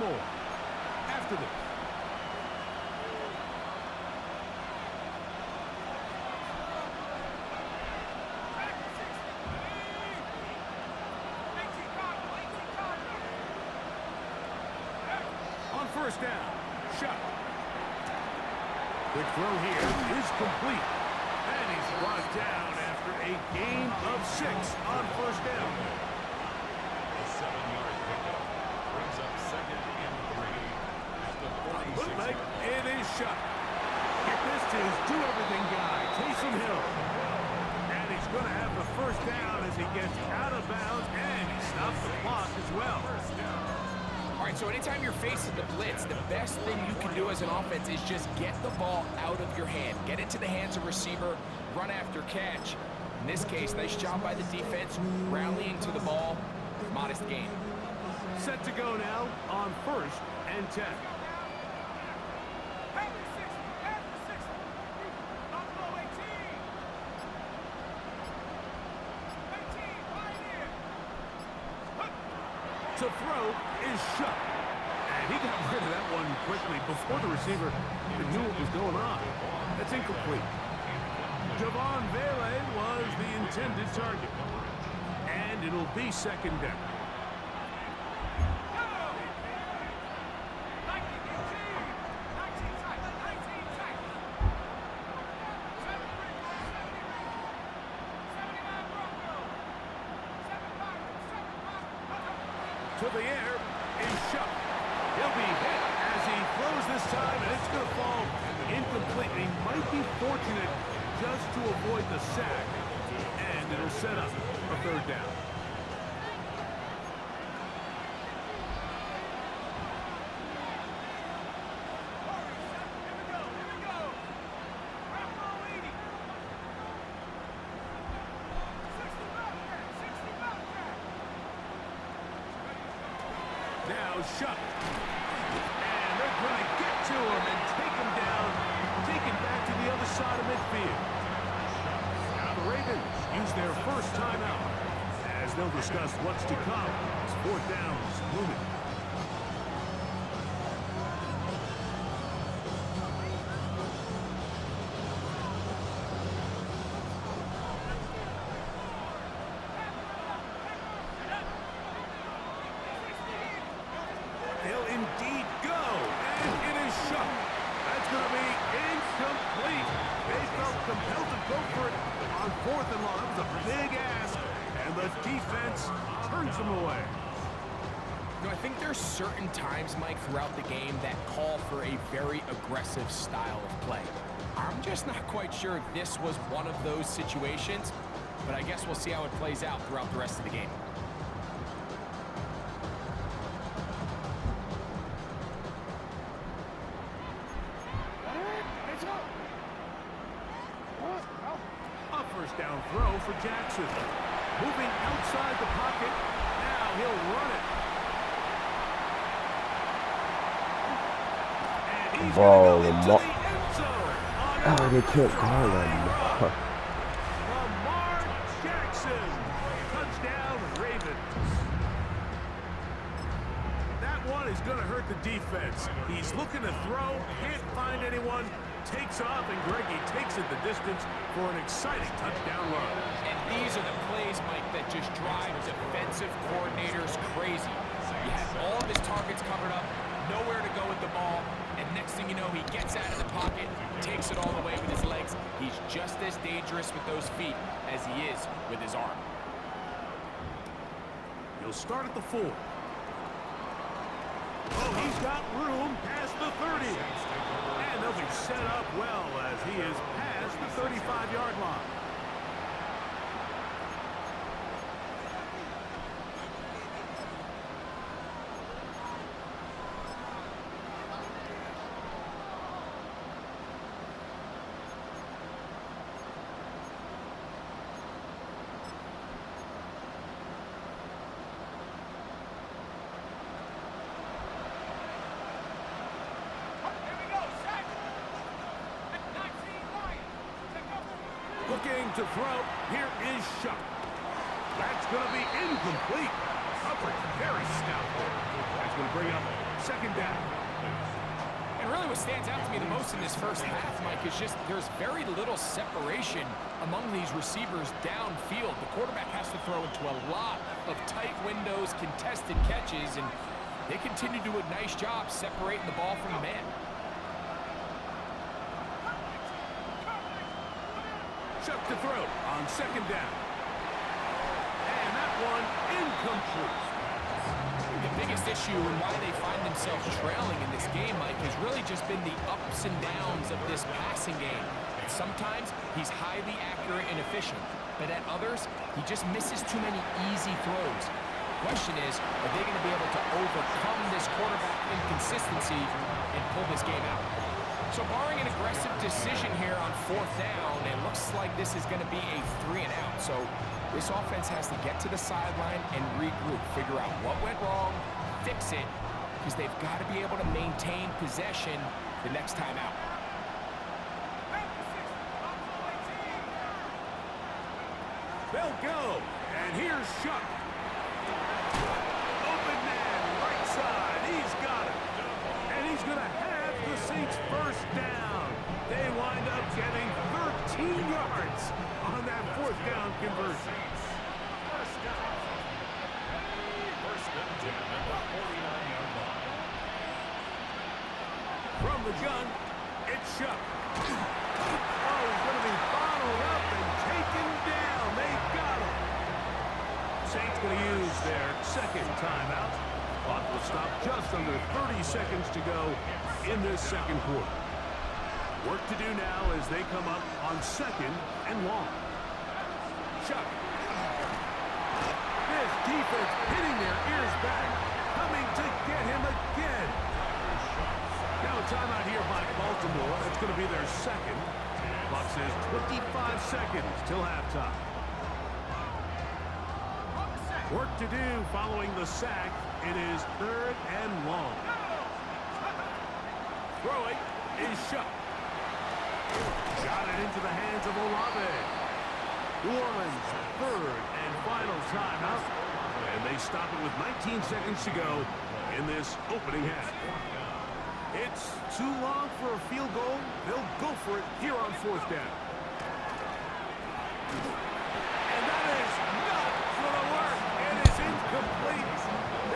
4 after this. On first down, shot. Quick throw here is complete. And he's brought down after a gain of 6 on first down. A 7-yard pickup brings up 2nd and 3 at the 46. It is shot. Get this to his do-everything guy, Taysom Hill. And he's going to have the first down as he gets out of bounds, and he stops the clock as well. All right, so anytime you're facing the blitz, the best thing you can do as an offense is just get the ball out of your hand. Get it to the hands of receiver, run after catch. In this case, nice job by the defense, rallying to the ball, modest gain. Set to go now on first and 10. To throw is shut. And he got rid of that one quickly before the receiver even knew what was going on. That's incomplete. Javon Vele was the intended target. And it'll be 2nd down. To the air is shot. He'll be hit as he throws this time, and it's going to fall incomplete. He might be fortunate just to avoid the sack, and it'll set up a 3rd down. Now shut. And they're going to get to him and take him down, take him back to the other side of midfield. Now the Ravens use their first timeout as they'll discuss what's to come as 4th downs looming. They'll indeed go, and it is shut. That's going to be incomplete. They felt compelled to go for it on 4th and long. That was a big ask, and the defense turns them away. You know, I think there's certain times, Mike, throughout the game that call for a very aggressive style of play. I'm just not quite sure if this was one of those situations, but I guess we'll see how it plays out throughout the rest of the game. A first down throw for Jackson. Moving outside the pocket. Now he'll run it. And he's Bro, going to go into the end zone. oh, they can't call him. Lamar Jackson. Touchdown, Ravens. That one is going to hurt the defense. He's looking to throw, can't find anyone, takes off, and Greggy takes it the distance for an exciting touchdown run. And these are the plays, Mike, that just drive defensive coordinators crazy. You have all of his targets covered up, nowhere to go with the ball, and next thing you know, he gets out of the pocket, takes it all the way with his legs. He's just as dangerous with those feet as he is with his arm. He'll start at the 4. Oh, he's got room past the 30. And they'll be set up well as he is past the 35-yard line. Looking to throw. Here is Shuck. That's going to be incomplete. Coverage very stout. That's going to bring up second down. And really what stands out to me the most in this first half, Mike, is just there's very little separation among these receivers downfield. The quarterback has to throw into a lot of tight windows, contested catches, and they continue to do a nice job separating the ball from the man. Chuck to throw on second down. And that one incomplete. The biggest issue and why they find themselves trailing in this game, Mike, has really just been the ups and downs of this passing game. And sometimes he's highly accurate and efficient, but at others, he just misses too many easy throws. The question is, are they going to be able to overcome this quarterback inconsistency and pull this game out? So barring an aggressive decision here on fourth down, it looks like this is going to be a 3-and-out. So this offense has to get to the sideline and regroup, figure out what went wrong, fix it, because they've got to be able to maintain possession the next time out. They'll go, and here's Chuck. Open man, right side, he's got it. And he's going to have the Saints first down. They wind up getting 13 yards on that fourth down conversion. First and 10 at the 49-yard line. From the gun, it's Chuck. Oh, he's going to be bottled up and taken down. They got him. Saints going to use their second timeout. Clock will stop just under 30 seconds to go in this second quarter. Work to do now as they come up on second and long. Chuck. This defense hitting their ears back, coming to get him again. Now a timeout here by Baltimore. That's going to be their second. Clock says 25 seconds till halftime. Work to do following the sack. It is third and long. Throwing is Chuck. Got it into the hands of Olave. New Orleans, third and final timeout. And they stop it with 19 seconds to go in this opening half. It's too long for a field goal. They'll go for it here on fourth down. And that is not going to work. It is incomplete.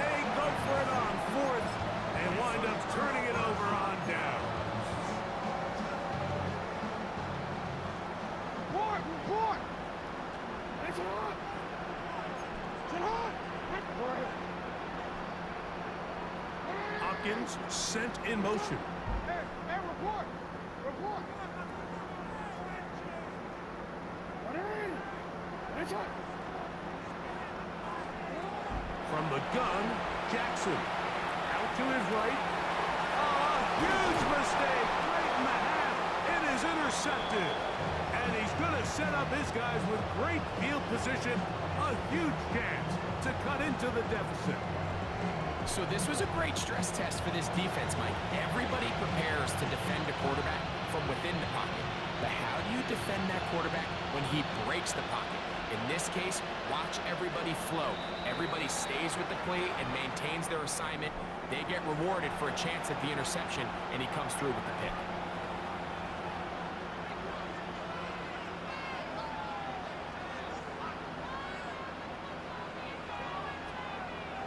They go for it on fourth and wind up turning it over on down. Hopkins sent in motion. Hey, report! Report! From the gun, Jackson. Out to his right. Oh, a huge mistake. Right in the half. It is intercepted. And he's going to set up his guys with great field position. A huge chance to cut into the deficit. So this was a great stress test for this defense, Mike. Everybody prepares to defend a quarterback from within the pocket. But how do you defend that quarterback when he breaks the pocket? In this case, watch everybody flow. Everybody stays with the play and maintains their assignment. They get rewarded for a chance at the interception, and he comes through with the pick.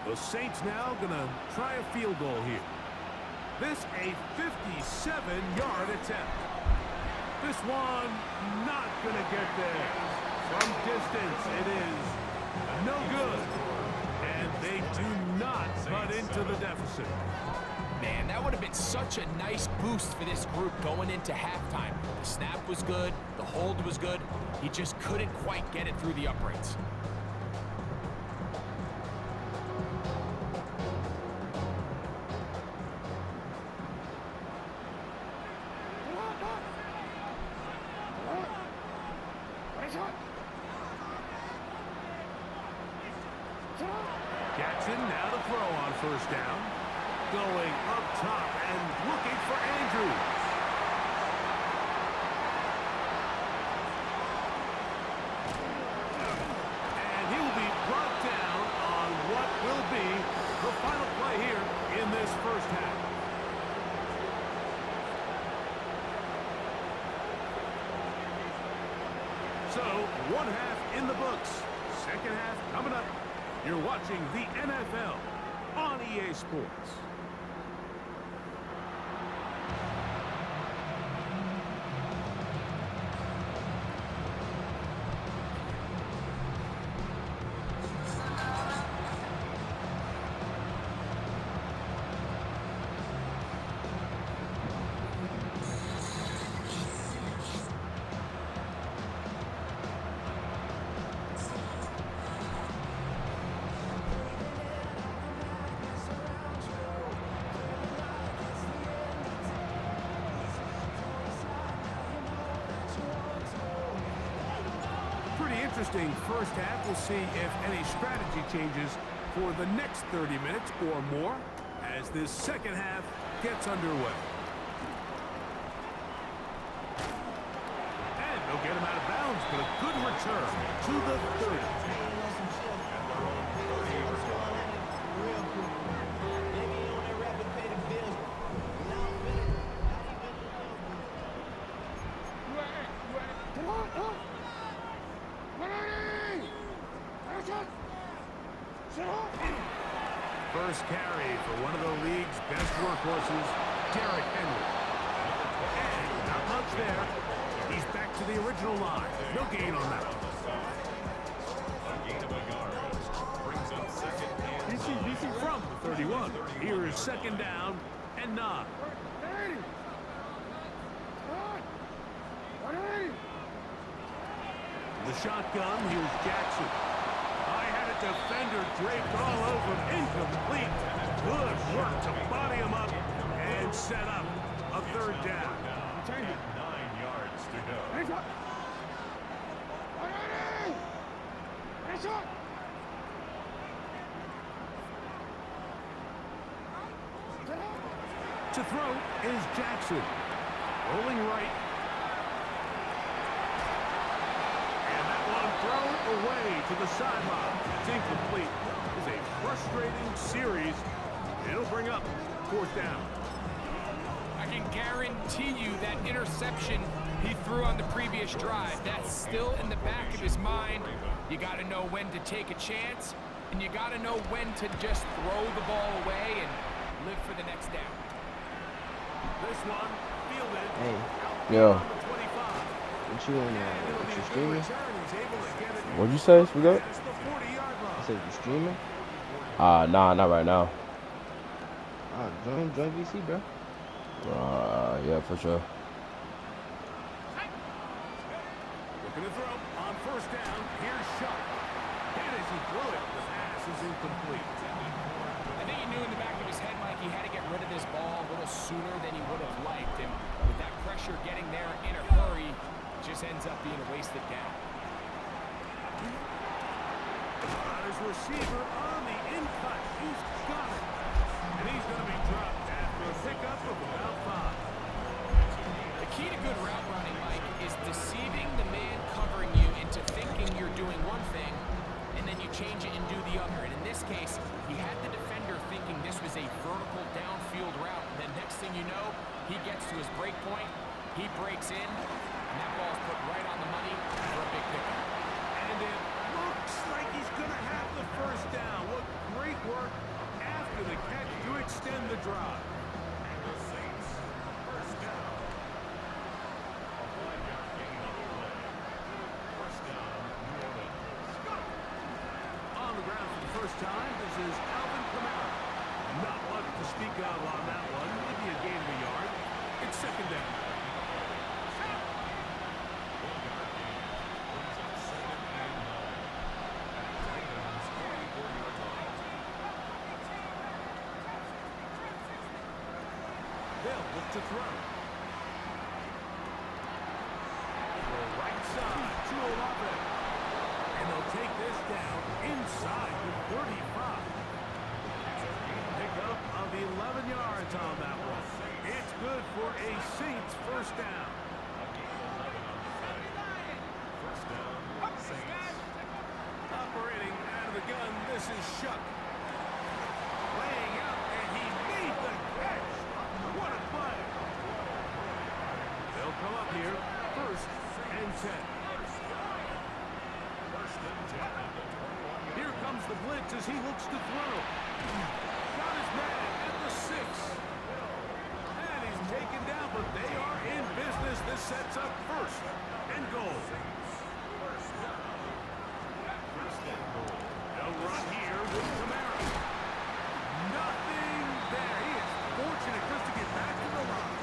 The Saints now going to try a field goal here. This a 57-yard attempt. This one not going to get there. From distance, it is no good. And they do not cut into the deficit. Man, that would have been such a nice boost for this group going into halftime. The snap was good. The hold was good. He just couldn't quite get it through the uprights. Jackson now to throw on first down. Going up top and looking for Andrews. And he will be brought down on what will be the final play here in this first first half. So, one half in the books. Second half coming up. You're watching the NFL on EA Sports. Pretty interesting first half. We'll see if any strategy changes for the next 30 minutes or more as this second half gets underway. And they'll get him out of bounds, but a good return to the 30. First carry for one of the league's best workhorses, Derrick Henry. And not much there. He's back to the original line. No gain on that. From the 31. Here is second down and 9. The shotgun, here's Jackson. I had a defender draped all over him. Incomplete. Good work to body him up and set up a third down. 9 yards to go. To throw is Jackson. Rolling right. And that one thrown away to the sideline. It's incomplete. It's a frustrating series. It'll bring up fourth down. I can guarantee you that interception he threw on the previous drive, that's still in the back of his mind. You got to know when to take a chance, and you got to know when to just throw the ball away and live for the next down. This one fielded. Hey, yo. What you on what you streaming? What'd you say, Sweetheart? I said you streaming? Nah, not right now. Join VC, bro. Yeah, for sure. Looking to throw on first down. Here's Shuck. And as he threw it, the pass is incomplete. I think he knew in the back of his head, Mike, he had to get rid of this ball a little sooner than he would have liked. And with that pressure getting there in a hurry, it just ends up being a wasted down. His receiver on the in-cut. He's got it. And he's going to be dropped after a pickup of about 5. The key to good route running, Mike, is deceiving the man covering you into thinking you're doing one thing, and then you change it and do the other. And in this case, he had the defender thinking this was a vertical downfield route. And then next thing you know, he gets to his break point, he breaks in, and that ball's put right on the money for a big pickup. And it looks like he's going to have the first down. What great work after the catch to extend the drive. On the ground for the first time, this is Alvin Kamara. Not much to speak of on that one. Maybe a gain of a yard. It's second down. They'll look to throw. The right side to 11. And they'll take this down inside the 35. Pick up of 11 yards on that one. It's good for a Saints first down. Operating out of the gun, this is Shuck. Laying out, and he made the as he looks to throw. Got his man at the 6. And he's taken down, but they are in business. This sets up first and goal. No run here with Camara. Nothing there. He is fortunate just to get back to the line.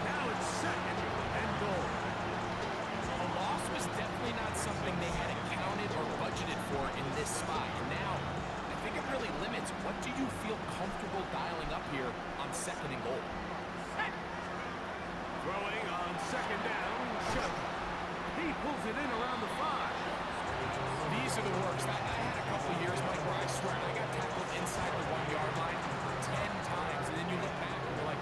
Now it's second and goal. A loss was definitely not something they had accounted or budgeted for in this spot. And now, I think it really limits what do you feel comfortable dialing up here on second and goal. Throwing on second down, shut. He pulls it in around the 5. These are the worst. I had a couple years, Mike, where I swear I got tackled inside the 1-yard line 10 times, and then you look back and you're like,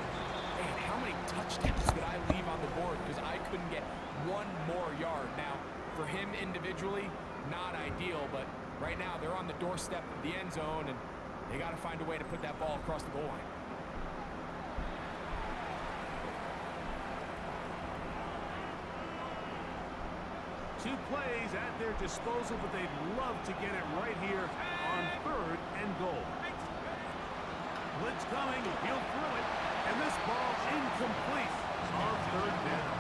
man, how many touchdowns did I leave on the board because I couldn't get one more yard? Now, for him individually, not ideal, but right now they're on the doorstep of the end zone, and they got to find a way to put that ball across the goal line. Two plays at their disposal, but they'd love to get it right here on third and goal. Blitz coming, he'll throw it, and this ball incomplete on third down.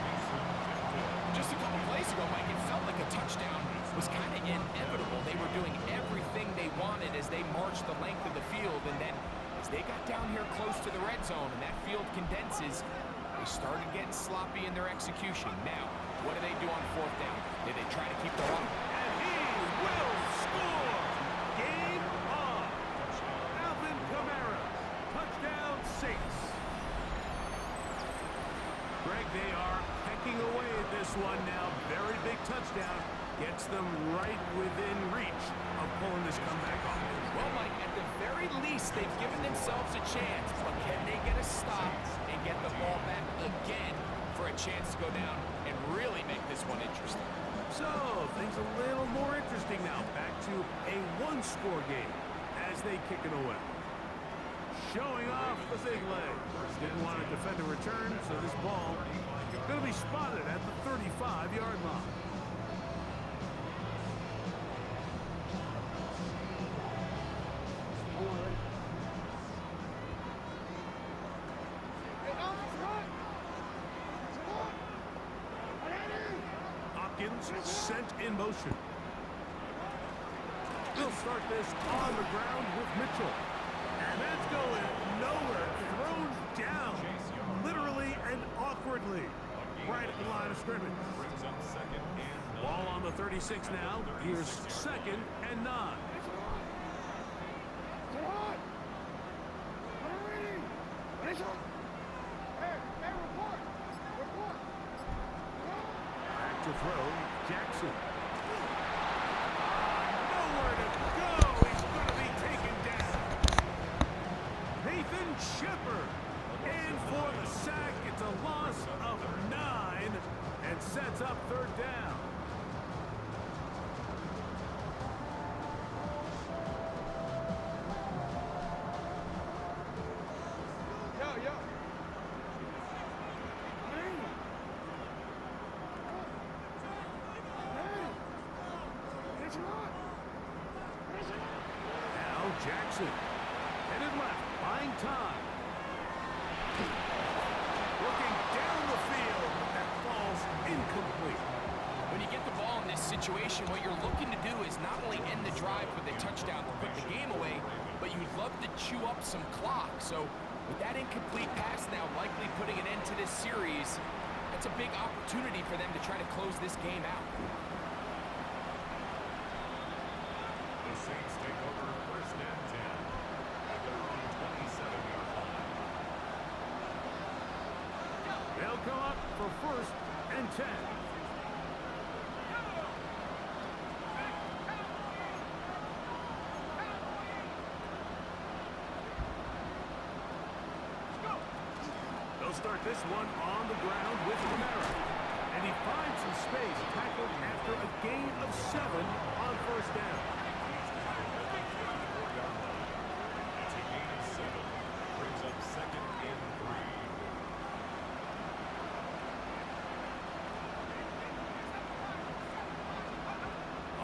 Just a couple plays ago, Mike, it felt like a touchdown was kind of inevitable. They were doing everything they wanted as they marched the length of the field, and then as they got down here close to the red zone and that field condenses, they started getting sloppy in their execution. Now, what do they do on fourth down? Did they try to keep the run? And he will score! Game on! Alvin Kamara, touchdown Saints. Greg, they are pecking away at this one now. Very big touchdown. Gets them right within reach of pulling this comeback off. Well, Mike, at the very least, they've given themselves a chance. But can they get a stop and get the ball back again for a chance to go down and really make this one interesting? So, things a little more interesting now. Back to a one-score game as they kick it away. Showing off the big leg. Didn't want to defend a return, so this ball going to be spotted at the 35-yard line. Sent in motion. They'll start this on the ground with Mitchell. And that's going nowhere. Thrown down. Literally and awkwardly. Right at the line of scrimmage. Ball on the 36 now. Here's second and 9. Back to throw. Jackson. Nowhere to go. He's going to be taken down. Nathan Shepard. And for the sack, it's a loss of 9 and sets up third down. Jackson, headed left, buying time. Looking down the field, but that falls incomplete. When you get the ball in this situation, what you're looking to do is not only end the drive with a touchdown to put the game away, but you'd love to chew up some clock. So with that incomplete pass now likely putting an end to this series, that's a big opportunity for them to try to close this game out. The Saints take over first and 10 at their own 27-yard line. They'll come up for first and 10. They'll start this one on the ground with Camara. And he finds some space, tackled after a gain of 7 on first down. That's a gain of 7. Brings up second and 3.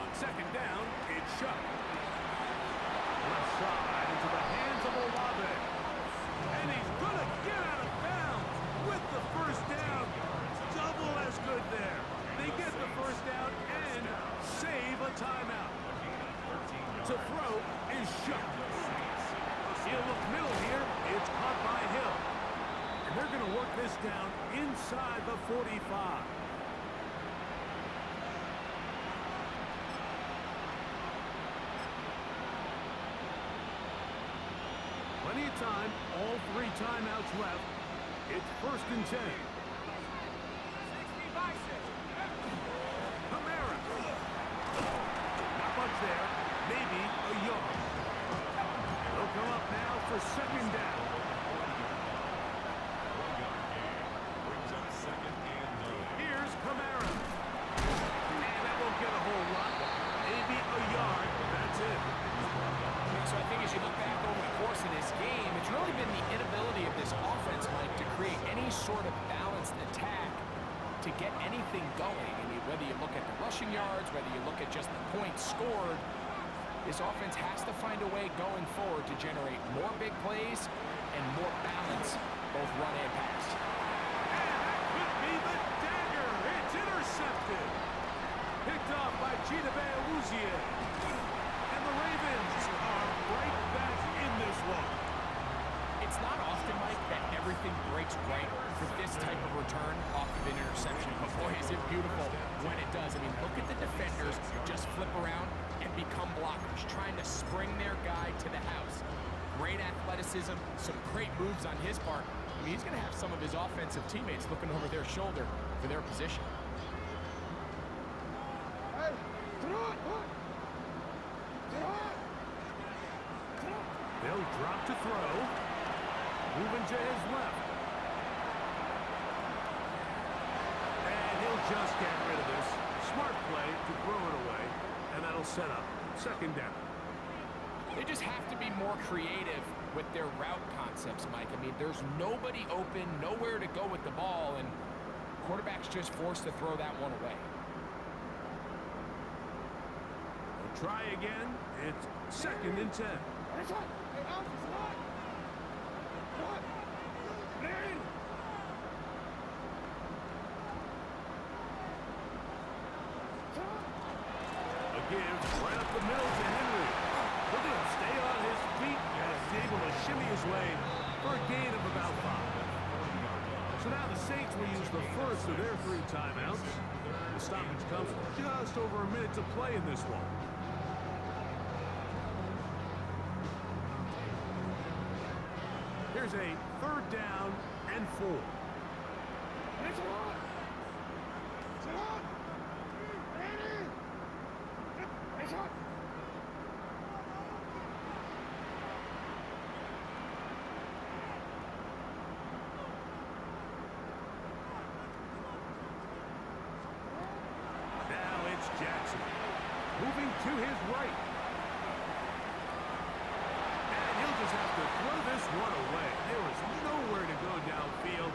On second down, it's shut. Left side into the hands of Olave. And he's going to get out of bounds with the first down. Double as good there. They get the first down and save a timeout. To throw is Shuck. He'll look middle here. It's caught by Hill. And they're going to work this down inside the 45. Plenty of time. All 3 timeouts left. It's 1st and 10. Kamara. Not much there. Maybe a yard. They'll come up now for 2nd down. Here's Kamara. And that won't get a whole lot. Maybe a yard. That's it. So I think as you look back over the course of this game, it's really been the inability of this offense, Mike, to create any sort of balanced attack to get anything going. I mean, whether you look at the rushing yards, whether you look at just the points scored, this offense has to find a way going forward to generate more big plays and more balance, both run and pass. And that could be the dagger. It's intercepted. Picked off by Chidobe Awuzie. And the Ravens are right back in this one. It's not often, Mike, that everything breaks right for this type of return off of an interception. But boy, is it beautiful when it does. I mean, look at the defenders just flip around and become blockers, trying to spring their guy to the house. Great athleticism, some great moves on his part. I mean, he's going to have some of his offensive teammates looking over their shoulder for their position. Hey, throw it. They'll drop to throw. Moving to his left. And he'll just get rid of this. Smart play to throw it away. And that'll set up 2nd down. They just have to be more creative with their route concepts, Mike. I mean, there's nobody open, nowhere to go with the ball, and quarterback's just forced to throw that one away. They'll try again. It's 2nd and 10. A give right up the middle to Henry. Look at him stay on his feet and is able to shimmy his way for a gain of about 5. So now the Saints will use the first of their 3 timeouts. The stoppage comes just over a minute to play in this one. Here's a 3rd down and 4. Now it's Jackson. Moving to his right. And he'll just have to throw this one away. There was nowhere to go downfield.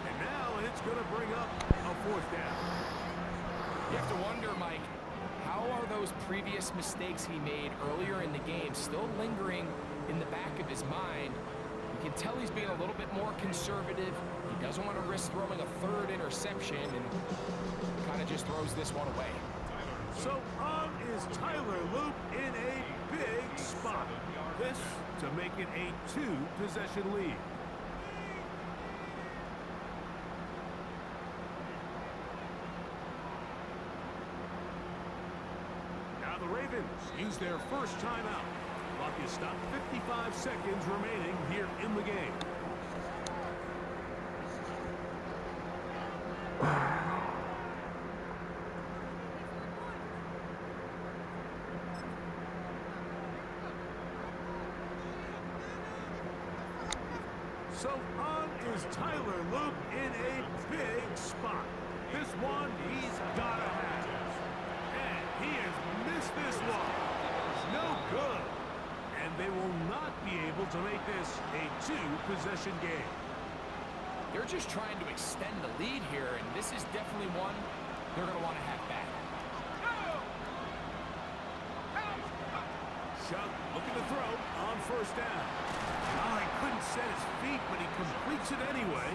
And now it's going to bring up a 4th down. You have to wonder, Mike, how are those previous mistakes he made earlier in the game still lingering in the back of his mind? You can tell he's being a little bit more conservative. He doesn't want to risk throwing a 3rd interception and kind of just throws this one away. So on is Tyler Loop in a big spot. This to make it a 2-possession lead. Now the Ravens use their first timeout. Clock is stopped, 55 seconds remaining here in the game. So on is Tyler Loop in a big spot. This one he's got to have. And he has missed this one. No good. And they will not be able to make this a 2-possession game. They're just trying to extend the lead here, and this is definitely one they're going to want to have back. Shuck looking to throw on first down. Oh, he couldn't set his feet, but he completes it anyway.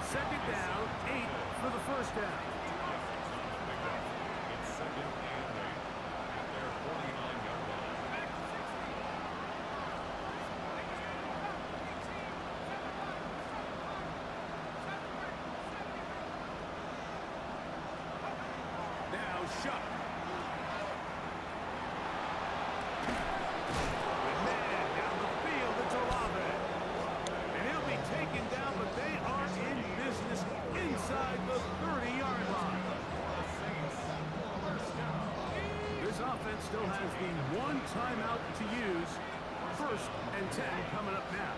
Second down, 8 for the first down. It's second and 8 at their 49-yard line. Now Shuck. Man, down the field, it's Olave. And he'll be taken down, but they are in business inside the 30-yard line. This offense still has the one timeout to use. First and 10 coming up now.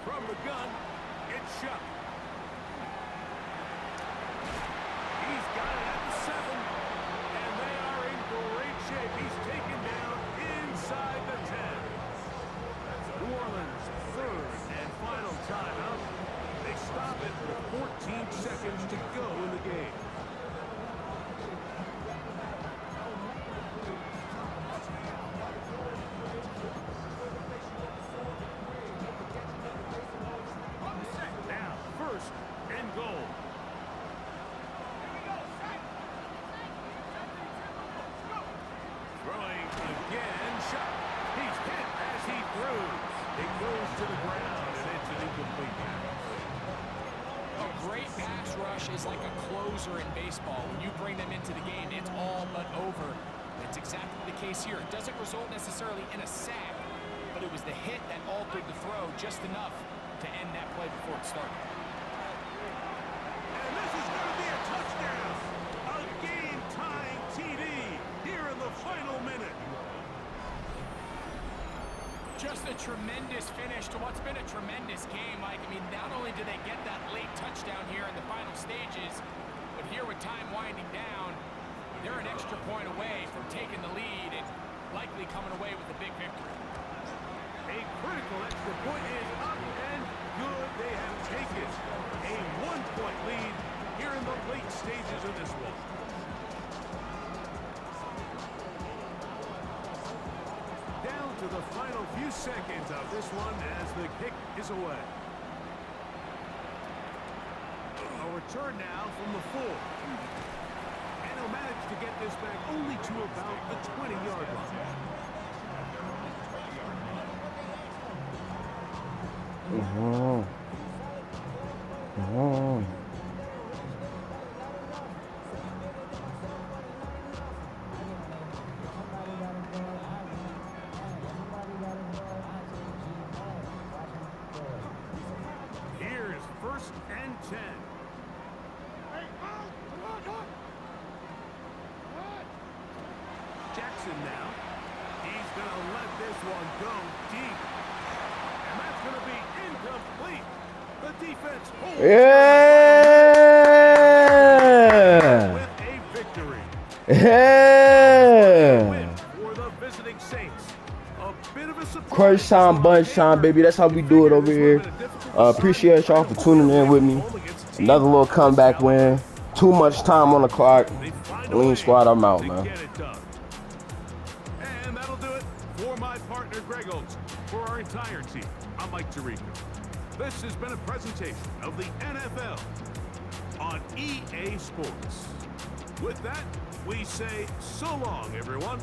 From the gun, it's Shuck. He's got it at the 7, and they are in great shape. He's taken down inside the 10. New Orleans, third and final timeout. They stop it with 14 seconds to go in the game. Now, first and goal. Throwing again, Shuck. He's hit as he throws. It goes to the ground, and it's an incomplete pass. A great pass rush is like a closer in baseball. When you bring them into the game, it's all but over. That's exactly the case here. It doesn't result necessarily in a sack, but it was the hit that altered the throw just enough to end that play before it started. And this is going to be a touchdown. A game-tying TD here in the final minute. Just a tremendous finish to what's been a tremendous game, Mike. I mean, not only did they get that late touchdown here in the final stages, but here with time winding down, they're an extra point away from taking the lead and likely coming away with a big victory. A critical extra point is up and good. They have taken a 1-point lead here in the late stages of this one. Down to the final few seconds of this one as the kick is away. A return now from the 4. And he'll manage to get this back only to about the 20-yard line. Here's first and 10. Jackson now. He's going to let this one go deep. And that's going to be incomplete. The defense holds with a victory. Win for the visiting Saints. A bit of a surprise. Crunch time, bunch time, baby. That's how we do it over here. Appreciate y'all for tuning in with me. Another little comeback win. Too much time on the clock. Lean squad, I'm out, man. And that'll do it for my partner, Greg Olson. For our entire team, I'm Mike Tirico. This has been a presentation of the NFL on EA Sports. With that, we say so long, everyone.